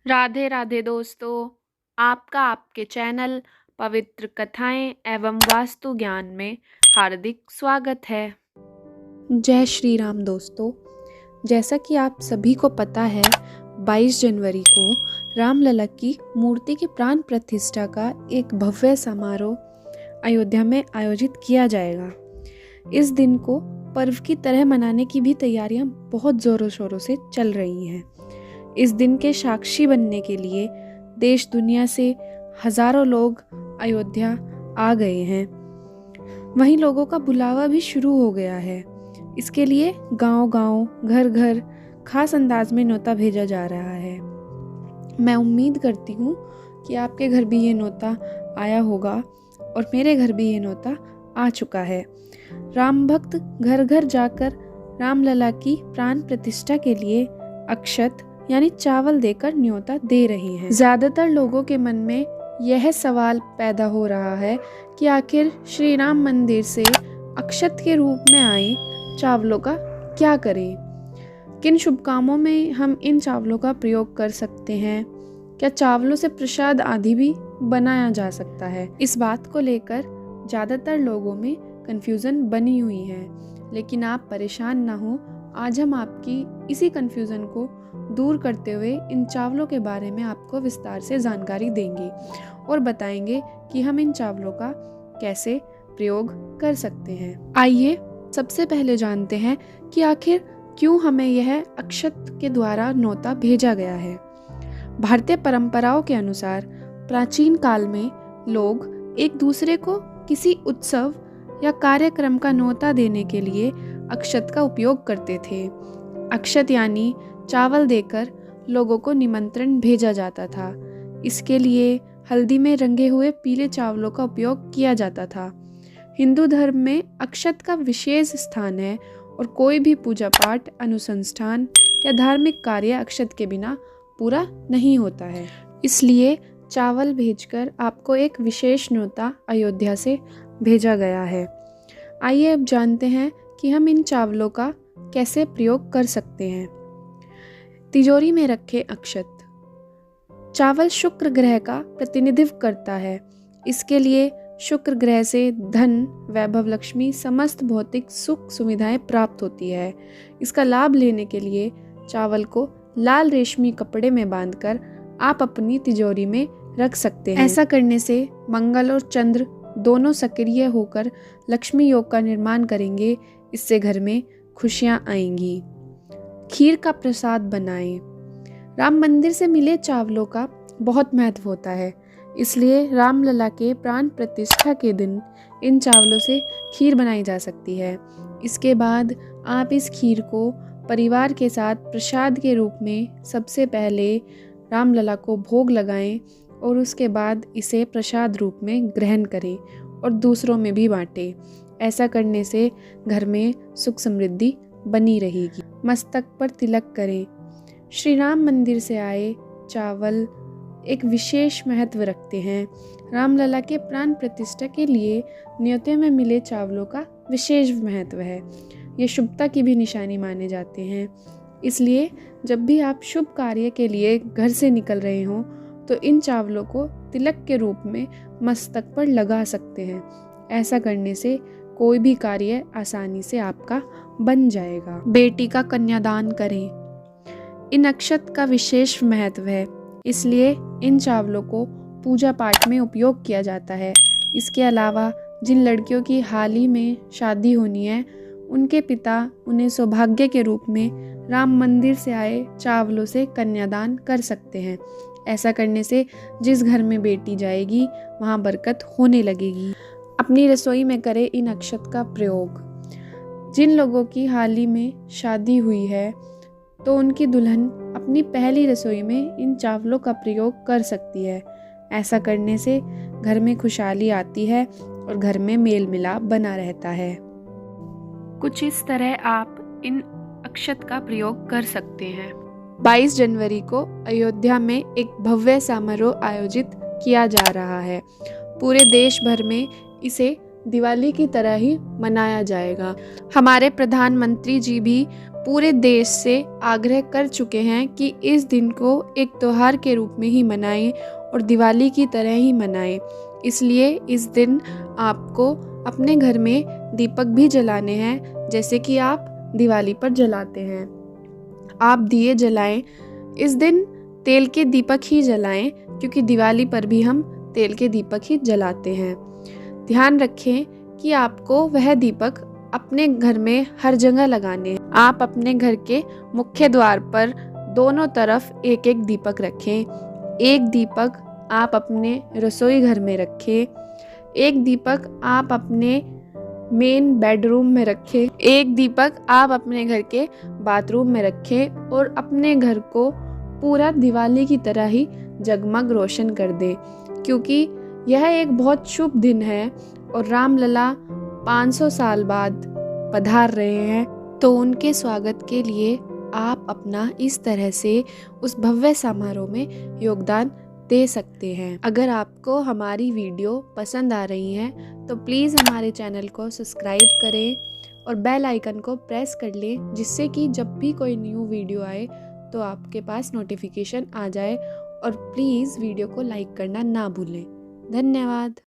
राधे राधे दोस्तों, आपका आपके चैनल पवित्र कथाएं एवं वास्तु ज्ञान में हार्दिक स्वागत है। जय श्री राम दोस्तों। जैसा कि आप सभी को पता है, 22 जनवरी को रामलला की मूर्ति की प्राण प्रतिष्ठा का एक भव्य समारोह अयोध्या में आयोजित किया जाएगा। इस दिन को पर्व की तरह मनाने की भी तैयारियां बहुत ज़ोरों शोरों से चल रही हैं। इस दिन के साक्षी बनने के लिए देश दुनिया से हजारों लोग अयोध्या आ गए हैं। वहीं लोगों का बुलावा भी शुरू हो गया है। इसके लिए गांव-गांव, घर-घर खास अंदाज में न्योता भेजा जा रहा है। मैं उम्मीद करती हूँ कि आपके घर भी ये न्योता आया होगा और मेरे घर भी ये न्योता आ चुका है। राम भक्त घर घर जाकर रामलला की प्राण प्रतिष्ठा के लिए अक्षत यानी चावल देकर न्योता दे रही हैं। ज्यादातर लोगों के मन में यह सवाल पैदा हो रहा है कि आखिर श्री राम मंदिर से अक्षत के रूप में आए चावलों का क्या करें? किन शुभ कामों में हम इन चावलों का प्रयोग कर सकते हैं? क्या चावलों से प्रसाद आदि भी बनाया जा सकता है? इस बात को लेकर ज़्यादातर लोगों में कंफ्यूजन बनी हुई है, लेकिन आप परेशान ना हो। आज हम आपकी इसी कंफ्यूजन को दूर करते हुए इन चावलों के बारे में आपको विस्तार से जानकारी देंगे और बताएंगे कि हम इन चावलों का कैसे प्रयोग कर सकते हैं। आइए सबसे पहले जानते हैं कि आखिर क्यों हमें यह अक्षत के द्वारा न्योता भेजा गया है। भारतीय परंपराओं के अनुसार प्राचीन काल में लोग एक दूसरे को किसी उत्सव या कार्यक्रम का न्योता देने के लिए अक्षत का उपयोग करते थे। अक्षत यानी चावल देकर लोगों को निमंत्रण भेजा जाता था। इसके लिए हल्दी में रंगे हुए पीले चावलों का उपयोग किया जाता था। हिंदू धर्म में अक्षत का विशेष स्थान है और कोई भी पूजा पाठ, अनुसंधान या धार्मिक कार्य अक्षत के बिना पूरा नहीं होता है। इसलिए चावल भेजकर आपको एक विशेष न्योता अयोध्या से भेजा गया है। आइए अब जानते हैं कि हम इन चावलों का कैसे प्रयोग कर सकते हैं। तिजोरी में रखे अक्षत। चावल शुक्र ग्रह का प्रतिनिधित्व करता है। इसके लिए शुक्र ग्रह से धन, वैभव, लक्ष्मी, समस्त भौतिक सुख सुविधाएं प्राप्त होती है। इसका लाभ लेने के लिए चावल को लाल रेशमी कपड़े में बांधकर आप अपनी तिजोरी में रख सकते हैं। ऐसा करने से मंगल और चंद्र दोनों सक्रिय होकर लक्ष्मी योग का निर्माण करेंगे। इससे घर में खुशियां आएंगी। खीर का प्रसाद बनाएं। राम मंदिर से मिले चावलों का बहुत महत्व होता है, इसलिए रामलला के प्राण प्रतिष्ठा के दिन इन चावलों से खीर बनाई जा सकती है। इसके बाद आप इस खीर को परिवार के साथ प्रसाद के रूप में सबसे पहले रामलला को भोग लगाएं और उसके बाद इसे प्रसाद रूप में ग्रहण करें और दूसरों में भी बांटें। ऐसा करने से घर में सुख समृद्धि बनी रहेगी। मस्तक पर तिलक करें। श्री राम मंदिर से आए चावल एक विशेष महत्व रखते हैं। रामलला के प्राण प्रतिष्ठा के लिए न्योते में मिले चावलों का विशेष महत्व है। ये शुभता की भी निशानी माने जाते हैं। इसलिए जब भी आप शुभ कार्य के लिए घर से निकल रहे हों तो इन चावलों को तिलक के रूप में मस्तक पर लगा सकते हैं। ऐसा करने से कोई भी कार्य आसानी से आपका बन जाएगा। बेटी का कन्यादान करें। इन अक्षत का विशेष महत्व है, इसलिए इन चावलों को पूजा पाठ में उपयोग किया जाता है। इसके अलावा जिन लड़कियों की हाल ही में शादी होनी है, उनके पिता उन्हें सौभाग्य के रूप में राम मंदिर से आए चावलों से कन्यादान कर सकते हैं। ऐसा करने से जिस घर में बेटी जाएगी वहाँ बरकत होने लगेगी। अपनी रसोई में करें इन अक्षत का प्रयोग। जिन लोगों की हाल ही में शादी हुई है तो उनकी दुल्हन अपनी पहली रसोई में इन चावलों का प्रयोग कर सकती है। ऐसा करने से घर में खुशहाली आती है और घर में मेल मिलाप बना रहता है। कुछ इस तरह आप इन अक्षत का प्रयोग कर सकते हैं। 22 जनवरी को अयोध्या में एक भव्य समारोह आयोजित किया जा रहा है। पूरे देश भर में इसे दिवाली की तरह ही मनाया जाएगा। हमारे प्रधानमंत्री जी भी पूरे देश से आग्रह कर चुके हैं कि इस दिन को एक त्योहार के रूप में ही मनाएं और दिवाली की तरह ही मनाएं। इसलिए इस दिन आपको अपने घर में दीपक भी जलाने हैं, जैसे कि आप दिवाली पर जलाते हैं। आप दिए जलाएं। इस दिन तेल के दीपक ही जलाएं, क्योंकि दिवाली पर भी हम तेल के दीपक ही जलाते हैं। ध्यान रखें कि आपको वह दीपक अपने घर में हर जगह लगाने हैं। आप अपने घर के मुख्य द्वार पर दोनों तरफ एक एक दीपक रखें। एक दीपक आप अपने रसोई घर में रखें, एक दीपक आप अपने मेन बेडरूम में रखें, एक दीपक आप अपने घर के बाथरूम में रखें और अपने घर को पूरा दिवाली की तरह ही जगमग रोशन कर दें, क्योंकि यह एक बहुत शुभ दिन है और रामलला 500 साल बाद पधार रहे हैं। तो उनके स्वागत के लिए आप अपना इस तरह से उस भव्य समारोह में योगदान दे सकते हैं। अगर आपको हमारी वीडियो पसंद आ रही है तो प्लीज़ हमारे चैनल को सब्सक्राइब करें और बेल आइकन को प्रेस कर लें, जिससे कि जब भी कोई न्यू वीडियो आए तो आपके पास नोटिफिकेशन आ जाए। और प्लीज़ वीडियो को लाइक करना ना भूलें। धन्यवाद।